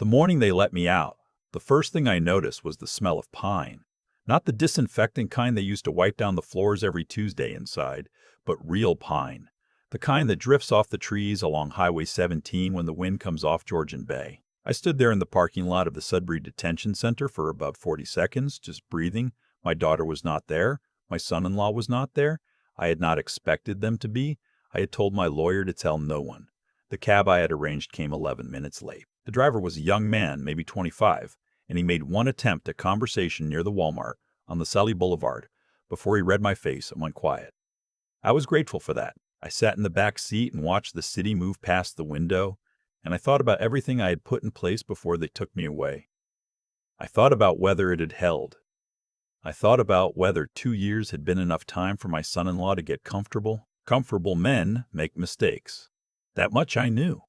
The morning they let me out, the first thing I noticed was the smell of pine. Not the disinfectant kind they used to wipe down the floors every Tuesday inside, but real pine. The kind that drifts off the trees along Highway 17 when the wind comes off Georgian Bay. I stood there in the parking lot of the Sudbury Detention Center for about 40 seconds, just breathing. My daughter was not there. My son-in-law was not there. I had not expected them to be. I had told my lawyer to tell no one. The cab I had arranged came 11 minutes late. The driver was a young man, maybe 25, and he made one attempt at conversation near the Walmart on the Sully Boulevard before he read my face and went quiet. I was grateful for that. I sat in the back seat and watched the city move past the window, and I thought about everything I had put in place before they took me away. I thought about whether it had held. I thought about whether 2 years had been enough time for my son-in-law to get comfortable. Comfortable men make mistakes. That much I knew.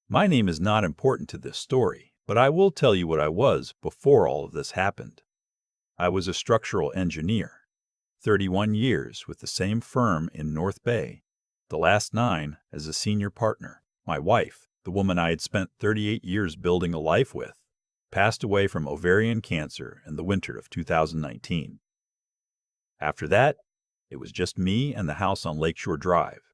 My name is not important to this story, but I will tell you what I was before all of this happened. I was a structural engineer, 31 years with the same firm in North Bay, the last 9 as a senior partner. My wife, the woman I had spent 38 years building a life with, passed away from ovarian cancer in the winter of 2019. After that, it was just me and the house on Lakeshore Drive.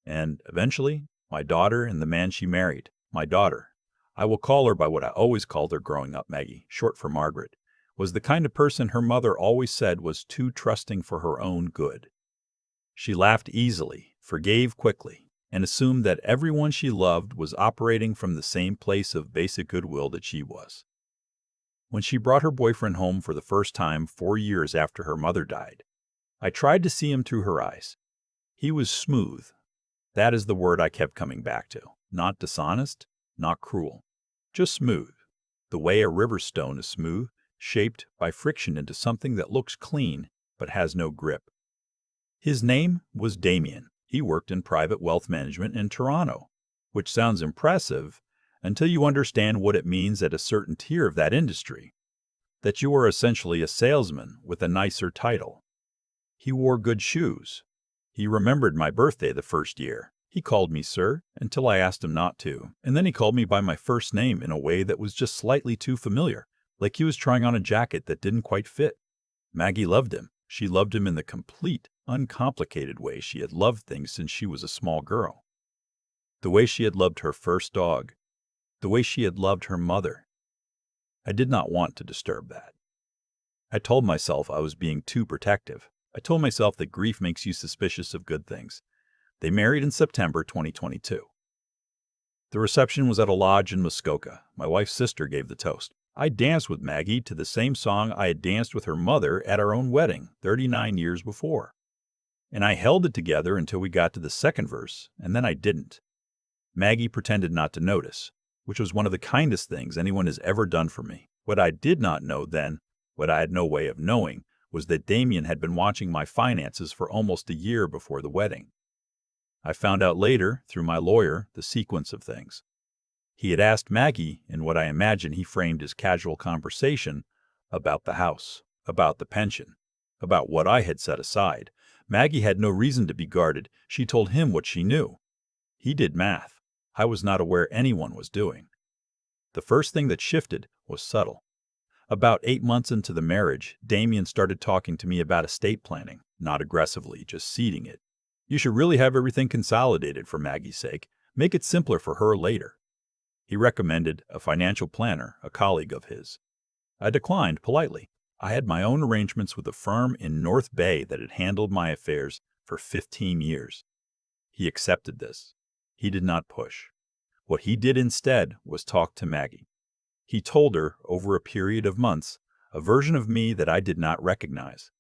And eventually, my daughter and the man she married. My daughter, I will call her by what I always called her growing up, Maggie, short for Margaret, was the kind of person her mother always said was too trusting for her own good. She laughed easily, forgave quickly, and assumed that everyone she loved was operating from the same place of basic goodwill that she was. When she brought her boyfriend home for the first time 4 years after her mother died, I tried to see him through her eyes. He was smooth. That is the word I kept coming back to. Not dishonest, not cruel, just smooth. The way a river stone is smooth, shaped by friction into something that looks clean but has no grip. His name was Damien. He worked in private wealth management in Toronto, which sounds impressive until you understand what it means at a certain tier of that industry, that you are essentially a salesman with a nicer title. He wore good shoes. He remembered my birthday the first year. He called me sir until I asked him not to, and then he called me by my first name in a way that was just slightly too familiar, like he was trying on a jacket that didn't quite fit. Maggie loved him. She loved him in the complete, uncomplicated way she had loved things since she was a small girl. The way she had loved her first dog. The way she had loved her mother. I did not want to disturb that. I told myself I was being too protective. I told myself that grief makes you suspicious of good things. They married in September 2022. The reception was at a lodge in Muskoka. My wife's sister gave the toast. I danced with Maggie to the same song I had danced with her mother at our own wedding 39 years before. And I held it together until we got to the second verse, and then I didn't. Maggie pretended not to notice, which was one of the kindest things anyone has ever done for me. What I did not know then, what I had no way of knowing, was that Damien had been watching my finances for almost a year before the wedding. I found out later, through my lawyer, the sequence of things. He had asked Maggie, in what I imagine he framed as casual conversation, about the house, about the pension, about what I had set aside. Maggie had no reason to be guarded. She told him what she knew. He did math I was not aware anyone was doing. The first thing that shifted was subtle. About 8 months into the marriage, Damien started talking to me about estate planning, not aggressively, just seeding it. You should really have everything consolidated for Maggie's sake. Make it simpler for her later. He recommended a financial planner, a colleague of his. I declined politely. I had my own arrangements with a firm in North Bay that had handled my affairs for 15 years. He accepted this. He did not push. What he did instead was talk to Maggie. He told her, over a period of months, a version of me that I did not recognize.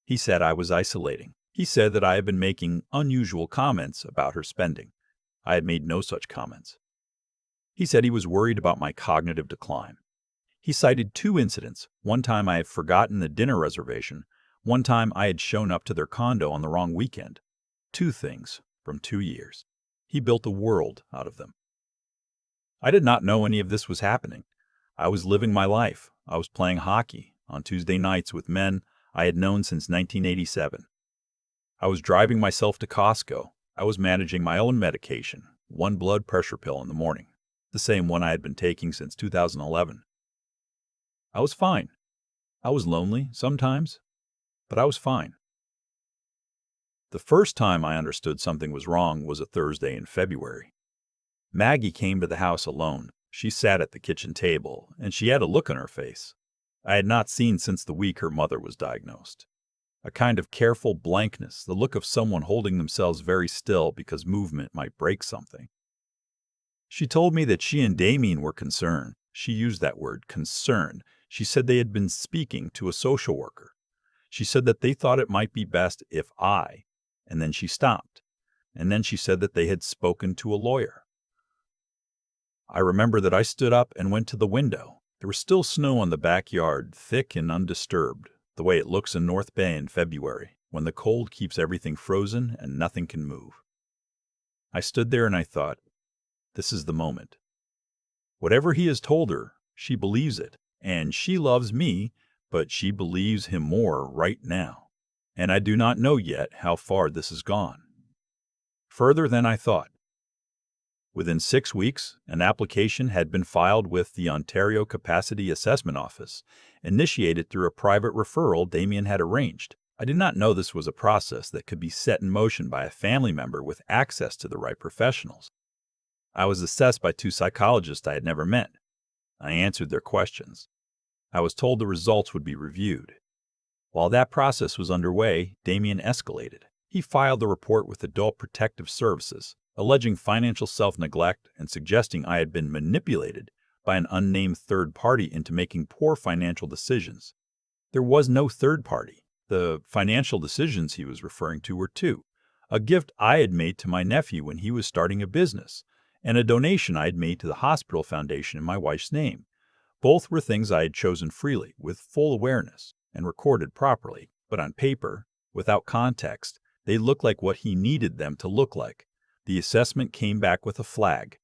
He said I was isolating. He said that I had been making unusual comments about her spending. I had made no such comments. He said he was worried about my cognitive decline. He cited 2 incidents. One time I had forgotten the dinner reservation. One time I had shown up to their condo on the wrong weekend. 2 things from 2 years. He built a world out of them. I did not know any of this was happening. I was living my life. I was playing hockey on Tuesday nights with men I had known since 1987. I was driving myself to Costco. I was managing my own medication, 1 blood pressure pill in the morning. the same one I had been taking since 2011. I was fine. I was lonely sometimes, but I was fine. The first time I understood something was wrong was a Thursday in February. Maggie came to the house alone. She sat at the kitchen table, and she had a look on her face I had not seen since the week her mother was diagnosed. A kind of careful blankness, the look of someone holding themselves very still because movement might break something. She told me that she and Damien were concerned. She used that word, concerned. She said they had been speaking to a social worker. She said that they thought it might be best if and then she stopped. And then she said that they had spoken to a lawyer. I remember that I stood up and went to the window. There was still snow on the backyard, thick and undisturbed, the way it looks in North Bay in February, when the cold keeps everything frozen and nothing can move. I stood there and I thought, this is the moment. Whatever he has told her, she believes it, and she loves me, but she believes him more right now. And I do not know yet how far this has gone. Further than I thought. Within 6 weeks, an application had been filed with the Ontario Capacity Assessment Office, initiated through a private referral Damien had arranged. I did not know this was a process that could be set in motion by a family member with access to the right professionals. I was assessed by 2 psychologists I had never met. I answered their questions. I was told the results would be reviewed. While that process was underway, Damien escalated. He filed the report with Adult Protective Services, alleging financial self-neglect and suggesting I had been manipulated by an unnamed third party into making poor financial decisions. There was no third party. The financial decisions he was referring to were 2. A gift I had made to my nephew when he was starting a business, and a donation I had made to the hospital foundation in my wife's name. Both were things I had chosen freely, with full awareness, and recorded properly, but on paper, without context, they looked like what he needed them to look like. The assessment came back with a flag.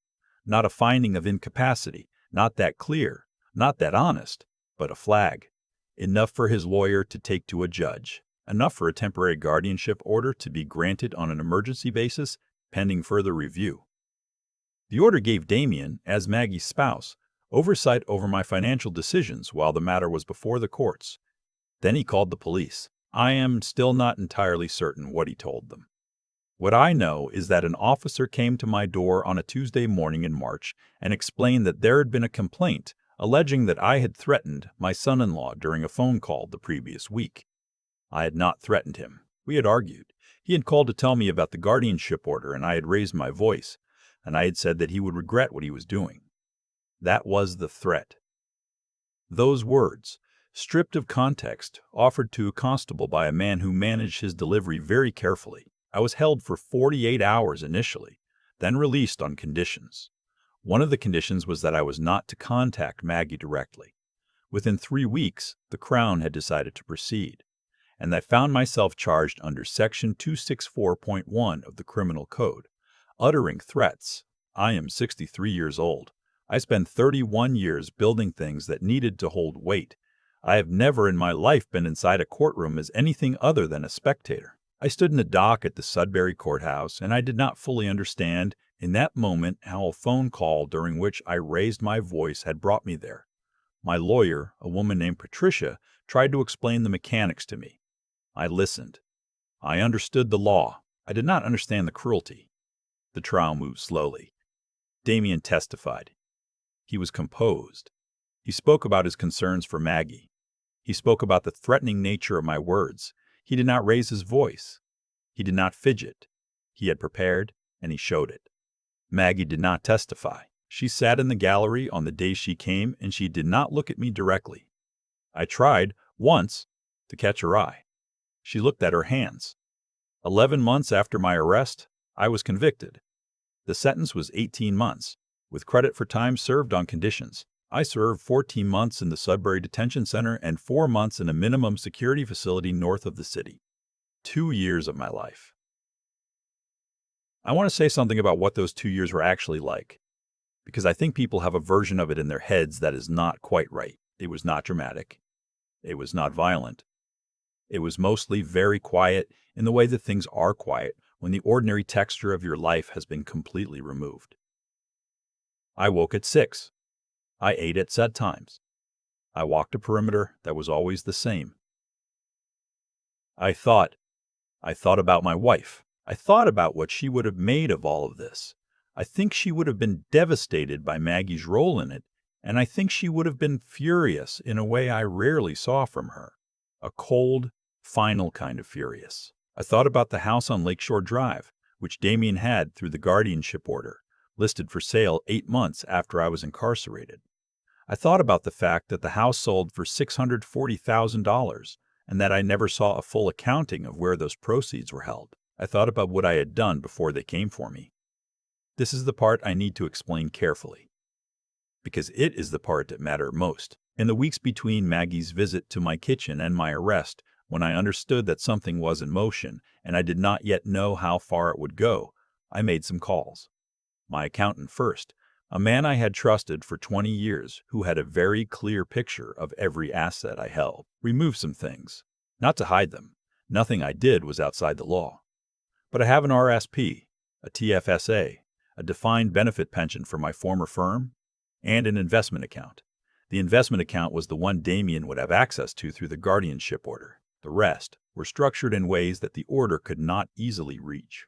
Not a finding of incapacity, not that clear, not that honest, but a flag. Enough for his lawyer to take to a judge. Enough for a temporary guardianship order to be granted on an emergency basis, pending further review. The order gave Damien, as Maggie's spouse, oversight over my financial decisions while the matter was before the courts. Then he called the police. I am still not entirely certain what he told them. What I know is that an officer came to my door on a Tuesday morning in March and explained that there had been a complaint alleging that I had threatened my son-in-law during a phone call the previous week. I had not threatened him. We had argued. He had called to tell me about the guardianship order, and I had raised my voice, and I had said that he would regret what he was doing. That was the threat. Those words, stripped of context, offered to a constable by a man who managed his delivery very carefully. I was held for 48 hours initially, then released on conditions. One of the conditions was that I was not to contact Maggie directly. Within 3 weeks, the Crown had decided to proceed, and I found myself charged under Section 264.1 of the Criminal Code, uttering threats. I am 63 years old. I spent 31 years building things that needed to hold weight. I have never in my life been inside a courtroom as anything other than a spectator. I stood in the dock at the Sudbury courthouse, and I did not fully understand in that moment how a phone call during which I raised my voice had brought me there. My lawyer, a woman named Patricia, tried to explain the mechanics to me. I listened. I understood the law. I did not understand the cruelty. The trial moved slowly. Damien testified. He was composed. He spoke about his concerns for Maggie. He spoke about the threatening nature of my words. He did not raise his voice. He did not fidget. He had prepared, and he showed it. Maggie did not testify. She sat in the gallery on the day she came, and she did not look at me directly. I tried, once, to catch her eye. She looked at her hands. 11 months after my arrest, I was convicted. The sentence was 18 months, with credit for time served on conditions. I served 14 months in the Sudbury Detention Center and 4 months in a minimum security facility north of the city. 2 years of my life. I want to say something about what those 2 years were actually like, because I think people have a version of it in their heads that is not quite right. It was not dramatic. It was not violent. It was mostly very quiet in the way that things are quiet when the ordinary texture of your life has been completely removed. I woke at 6. I ate at set times. I walked a perimeter that was always the same. I thought about my wife. I thought about what she would have made of all of this. I think she would have been devastated by Maggie's role in it, and I think she would have been furious in a way I rarely saw from her. A cold, final kind of furious. I thought about the house on Lakeshore Drive, which Damien had through the guardianship order, listed for sale 8 months after I was incarcerated. I thought about the fact that the house sold for $640,000 and that I never saw a full accounting of where those proceeds were held. I thought about what I had done before they came for me. This is the part I need to explain carefully, because it is the part that mattered most. In the weeks between Maggie's visit to my kitchen and my arrest, when I understood that something was in motion and I did not yet know how far it would go, I made some calls. My accountant first, a man I had trusted for 20 years who had a very clear picture of every asset I held. Removed some things, not to hide them. Nothing I did was outside the law. But I have an RSP, a TFSA, a defined benefit pension for my former firm, and an investment account. The investment account was the one Damien would have access to through the guardianship order. The rest were structured in ways that the order could not easily reach.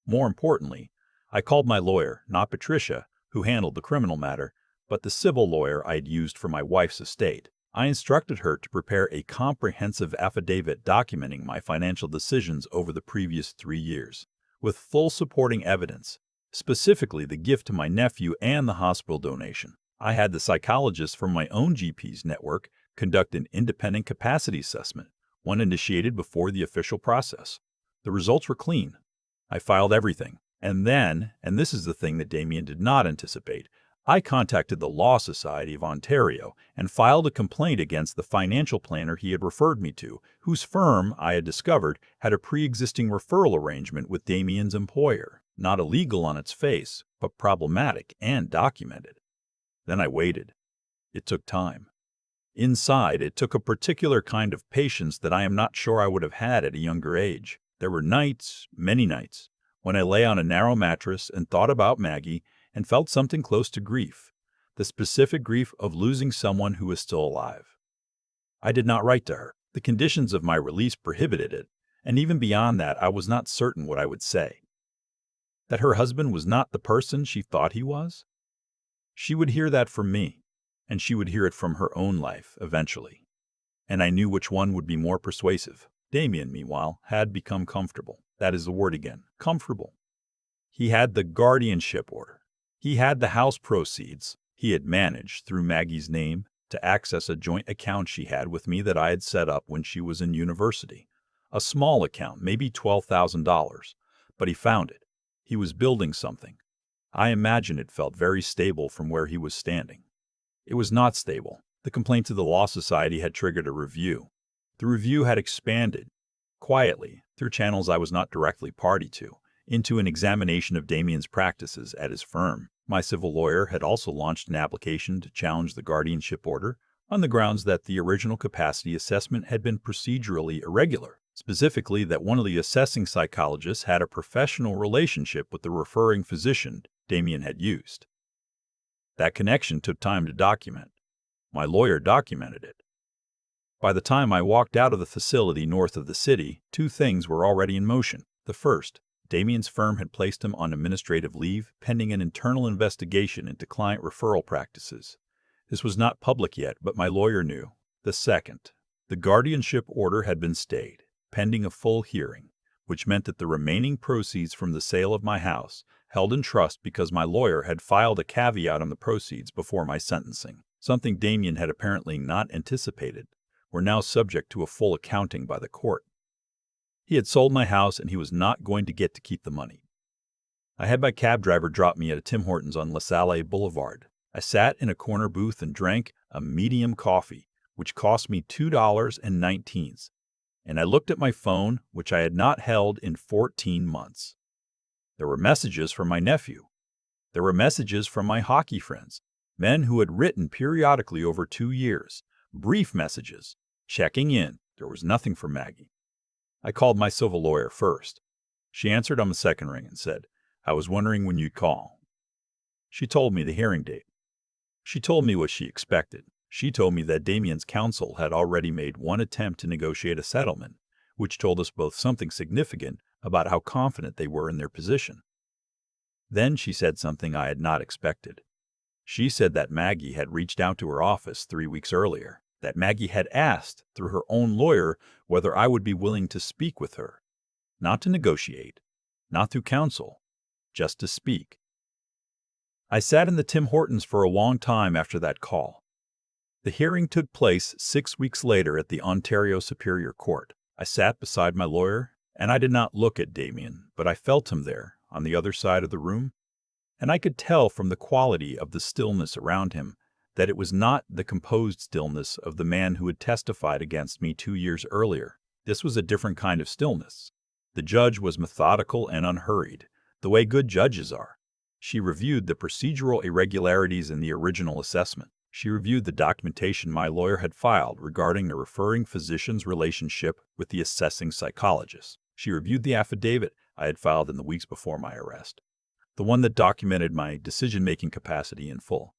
More importantly, I called my lawyer, not Patricia, who handled the criminal matter, but the civil lawyer I had used for my wife's estate. I instructed her to prepare a comprehensive affidavit documenting my financial decisions over the previous 3 years, with full supporting evidence, specifically the gift to my nephew and the hospital donation. I had the psychologist from my own GP's network conduct an independent capacity assessment, one initiated before the official process. The results were clean. I filed everything. And then, and this is the thing that Damien did not anticipate, I contacted the Law Society of Ontario and filed a complaint against the financial planner he had referred me to, whose firm, I had discovered, had a pre-existing referral arrangement with Damien's employer. Not illegal on its face, but problematic and documented. Then I waited. It took time. Inside, it took a particular kind of patience that I am not sure I would have had at a younger age. There were nights, many nights, when I lay on a narrow mattress and thought about Maggie and felt something close to grief, the specific grief of losing someone who was still alive. I did not write to her. The conditions of my release prohibited it, and even beyond that I was not certain what I would say. That her husband was not the person she thought he was? She would hear that from me, and she would hear it from her own life eventually. And I knew which one would be more persuasive. Damien, meanwhile, had become comfortable. That is the word again, comfortable. He had the guardianship order. He had the house proceeds. He had managed, through Maggie's name, to access a joint account she had with me that I had set up when she was in university. A small account, maybe $12,000, but he found it. He was building something. I imagine it felt very stable from where he was standing. It was not stable. The complaint to the Law Society had triggered a review. The review had expanded, quietly, through channels I was not directly party to, into an examination of Damien's practices at his firm. My civil lawyer had also launched an application to challenge the guardianship order on the grounds that the original capacity assessment had been procedurally irregular, specifically that one of the assessing psychologists had a professional relationship with the referring physician Damien had used. That connection took time to document. My lawyer documented it. By the time I walked out of the facility north of the city, 2 things were already in motion. The first, Damien's firm had placed him on administrative leave pending an internal investigation into client referral practices. This was not public yet, but my lawyer knew. The second, the guardianship order had been stayed, pending a full hearing, which meant that the remaining proceeds from the sale of my house, held in trust because my lawyer had filed a caveat on the proceeds before my sentencing, something Damien had apparently not anticipated, were now subject to a full accounting by the court. He had sold my house and he was not going to get to keep the money. I had my cab driver drop me at a Tim Hortons on LaSalle Boulevard. I sat in a corner booth and drank a medium coffee, which cost me $2.19, and I looked at my phone, which I had not held in 14 months. There were messages from my nephew. There were messages from my hockey friends, men who had written periodically over 2 years, brief messages, checking in. There was nothing from Maggie. I called my civil lawyer first. She answered on the second ring and said, "I was wondering when you'd call." She told me the hearing date. She told me what she expected. She told me that Damien's counsel had already made one attempt to negotiate a settlement, which told us both something significant about how confident they were in their position. Then she said something I had not expected. She said that Maggie had reached out to her office 3 weeks earlier, that Maggie had asked through her own lawyer whether I would be willing to speak with her, not to negotiate, not through counsel, just to speak. I sat in the Tim Hortons for a long time after that call. The hearing took place 6 weeks later at the Ontario Superior Court. I sat beside my lawyer, and I did not look at Damien, but I felt him there, on the other side of the room, and I could tell from the quality of the stillness around him that it was not the composed stillness of the man who had testified against me 2 years earlier. This was a different kind of stillness. The judge was methodical and unhurried, the way good judges are. She reviewed the procedural irregularities in the original assessment. She reviewed the documentation my lawyer had filed regarding the referring physician's relationship with the assessing psychologist. She reviewed the affidavit I had filed in the weeks before my arrest, the one that documented my decision-making capacity in full,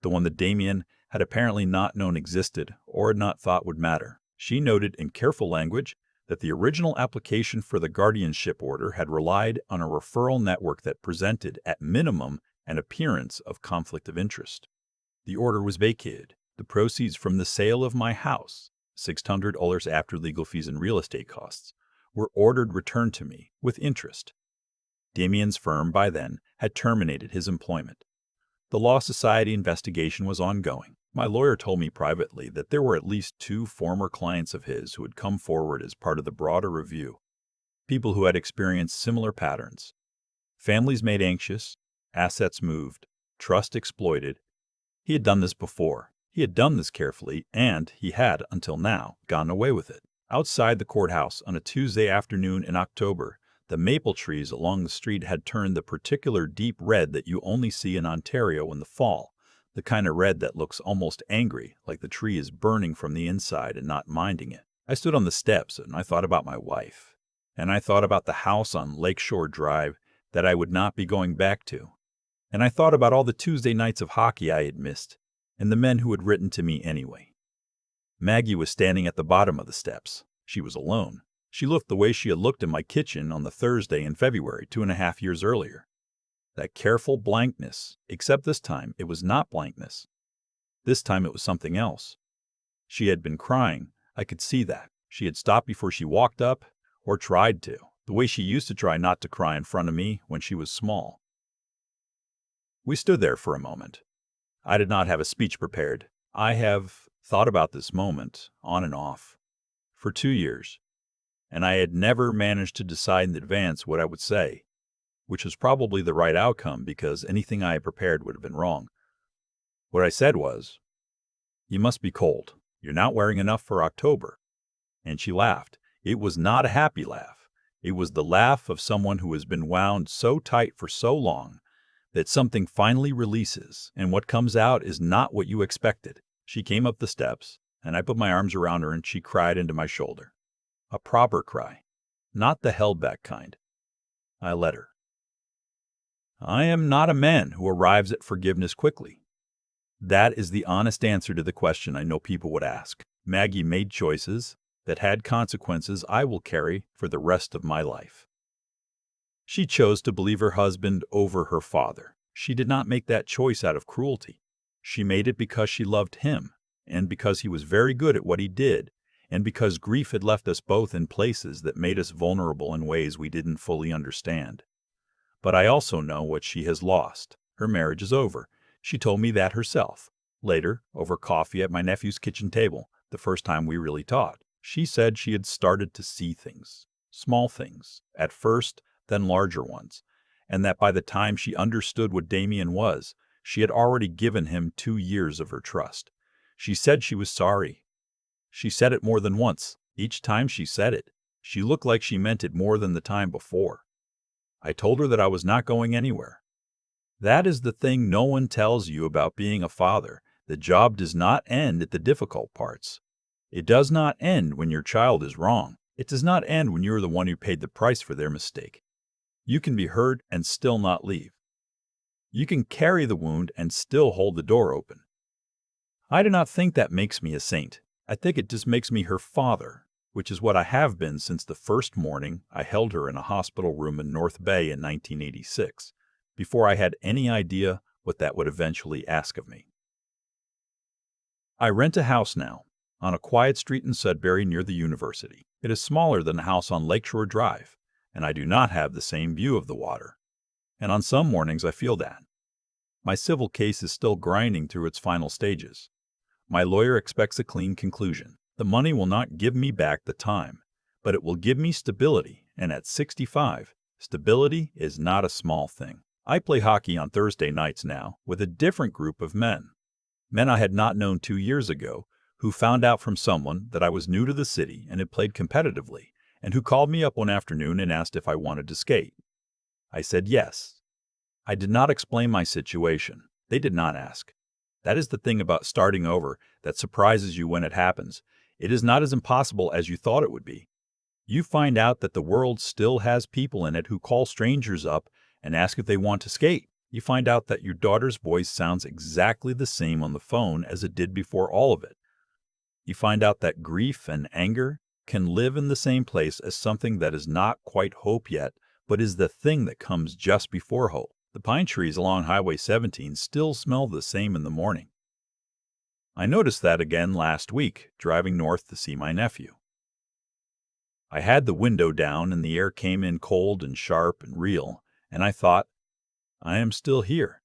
the one that Damien had apparently not known existed or had not thought would matter. She noted in careful language that the original application for the guardianship order had relied on a referral network that presented, at minimum, an appearance of conflict of interest. The order was vacated. The proceeds from the sale of my house, $600 after legal fees and real estate costs, were ordered returned to me with interest. Damien's firm, by then, had terminated his employment. The Law Society investigation was ongoing. My lawyer told me privately that there were at least 2 former clients of his who had come forward as part of the broader review, people who had experienced similar patterns. Families made anxious, assets moved, trust exploited. He had done this before. He had done this carefully, and he had, until now, gotten away with it. Outside the courthouse on a Tuesday afternoon in October, the maple trees along the street had turned the particular deep red that you only see in Ontario in the fall, the kind of red that looks almost angry, like the tree is burning from the inside and not minding it. I stood on the steps and I thought about my wife, and I thought about the house on Lakeshore Drive that I would not be going back to, and I thought about all the Tuesday nights of hockey I had missed, and the men who had written to me anyway. Maggie was standing at the bottom of the steps. She was alone. She looked the way she had looked in my kitchen on the Thursday in February 2.5 years earlier. That careful blankness, except this time it was not blankness. This time it was something else. She had been crying. I could see that. She had stopped before she walked up, or tried to, the way she used to try not to cry in front of me when she was small. We stood there for a moment. I did not have a speech prepared. I have thought about this moment, on and off, for 2 years, and I had never managed to decide in advance what I would say, which was probably the right outcome because anything I had prepared would have been wrong. What I said was, "You must be cold. You're not wearing enough for October." And she laughed. It was not a happy laugh. It was the laugh of someone who has been wound so tight for so long that something finally releases, and what comes out is not what you expected. She came up the steps, and I put my arms around her and she cried into my shoulder. A proper cry, not the held-back kind. I let her. I am not a man who arrives at forgiveness quickly. That is the honest answer to the question I know people would ask. Maggie made choices that had consequences I will carry for the rest of my life. She chose to believe her husband over her father. She did not make that choice out of cruelty. She made it because she loved him, and because he was very good at what he did, and because grief had left us both in places that made us vulnerable in ways we didn't fully understand. But I also know what she has lost. Her marriage is over. She told me that herself. Later, over coffee at my nephew's kitchen table, the first time we really talked, she said she had started to see things, small things, at first, then larger ones, and that by the time she understood what Damien was, she had already given him 2 years of her trust. She said she was sorry. She said it more than once. Each time she said it, she looked like she meant it more than the time before. I told her that I was not going anywhere. That is the thing no one tells you about being a father. The job does not end at the difficult parts. It does not end when your child is wrong. It does not end when you are the one who paid the price for their mistake. You can be hurt and still not leave. You can carry the wound and still hold the door open. I do not think that makes me a saint. I think it just makes me her father, which is what I have been since the first morning I held her in a hospital room in North Bay in 1986, before I had any idea what that would eventually ask of me. I rent a house now, on a quiet street in Sudbury near the university. It is smaller than the house on Lakeshore Drive, and I do not have the same view of the water. And on some mornings I feel that. My civil case is still grinding through its final stages. My lawyer expects a clean conclusion. The money will not give me back the time, but it will give me stability, and at 65, stability is not a small thing. I play hockey on Thursday nights now with a different group of men. Men I had not known 2 years ago, who found out from someone that I was new to the city and had played competitively, and who called me up one afternoon and asked if I wanted to skate. I said yes. I did not explain my situation. They did not ask. That is the thing about starting over that surprises you when it happens. It is not as impossible as you thought it would be. You find out that the world still has people in it who call strangers up and ask if they want to skate. You find out that your daughter's voice sounds exactly the same on the phone as it did before all of it. You find out that grief and anger can live in the same place as something that is not quite hope yet, but is the thing that comes just before hope. The pine trees along Highway 17 still smell the same in the morning. I noticed that again last week, driving north to see my nephew. I had the window down and the air came in cold and sharp and real, and I thought, I am still here.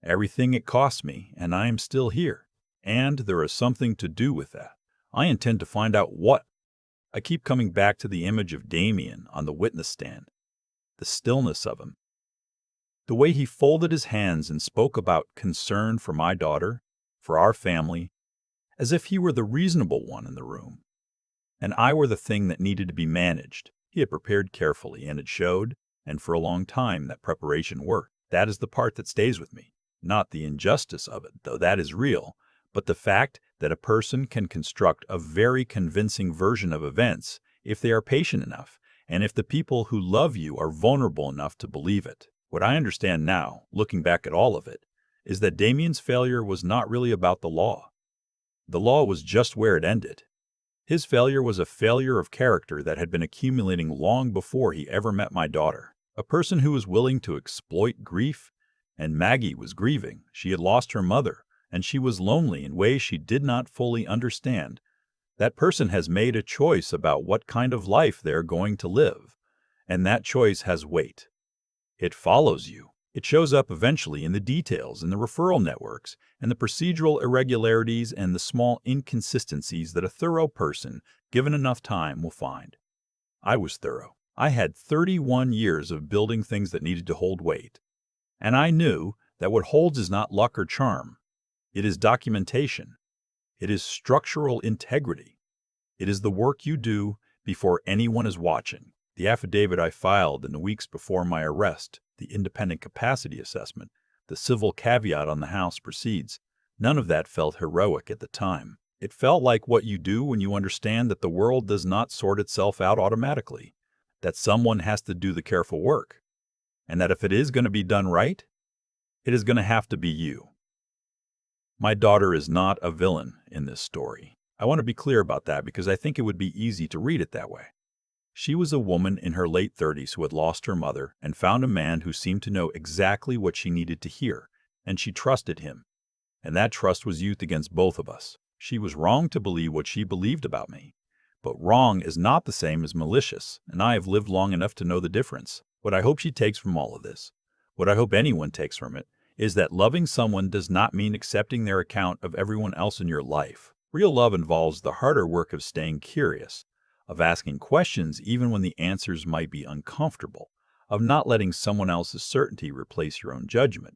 Everything it cost me, and I am still here. And there is something to do with that. I intend to find out what. I keep coming back to the image of Damien on the witness stand, the stillness of him. The way he folded his hands and spoke about concern for my daughter, for our family, as if he were the reasonable one in the room, and I were the thing that needed to be managed. He had prepared carefully, and it showed, and for a long time that preparation worked. That is the part that stays with me. Not the injustice of it, though that is real, but the fact that a person can construct a very convincing version of events if they are patient enough, and if the people who love you are vulnerable enough to believe it. What I understand now, looking back at all of it, is that Damien's failure was not really about the law. The law was just where it ended. His failure was a failure of character that had been accumulating long before he ever met my daughter. A person who was willing to exploit grief, and Maggie was grieving. She had lost her mother, and she was lonely in ways she did not fully understand. That person has made a choice about what kind of life they are going to live, and that choice has weight. It follows you. It shows up eventually in the details, in the referral networks, and the procedural irregularities and the small inconsistencies that a thorough person, given enough time, will find. I was thorough. I had 31 years of building things that needed to hold weight. And I knew that what holds is not luck or charm. It is documentation. It is structural integrity. It is the work you do before anyone is watching. The affidavit I filed in the weeks before my arrest, the independent capacity assessment, the civil caveat on the house proceeds, none of that felt heroic at the time. It felt like what you do when you understand that the world does not sort itself out automatically, that someone has to do the careful work, and that if it is going to be done right, it is going to have to be you. My daughter is not a villain in this story. I want to be clear about that because I think it would be easy to read it that way. She was a woman in her late 30s who had lost her mother and found a man who seemed to know exactly what she needed to hear, and she trusted him. And that trust was used against both of us. She was wrong to believe what she believed about me. But wrong is not the same as malicious, and I have lived long enough to know the difference. What I hope she takes from all of this, what I hope anyone takes from it, is that loving someone does not mean accepting their account of everyone else in your life. Real love involves the harder work of staying curious, of asking questions even when the answers might be uncomfortable, of not letting someone else's certainty replace your own judgment.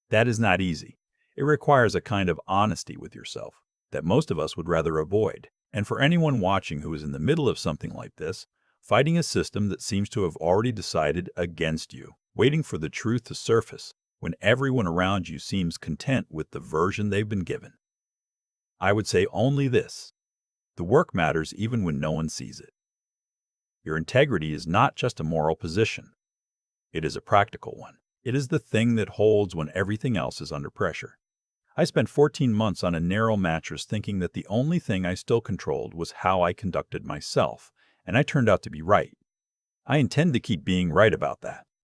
That is not easy. It requires a kind of honesty with yourself that most of us would rather avoid. And for anyone watching who is in the middle of something like this, fighting a system that seems to have already decided against you, waiting for the truth to surface when everyone around you seems content with the version they've been given, I would say only this: the work matters even when no one sees it. Your integrity is not just a moral position. It is a practical one. It is the thing that holds when everything else is under pressure. I spent 14 months on a narrow mattress thinking that the only thing I still controlled was how I conducted myself, and I turned out to be right. I intend to keep being right about that.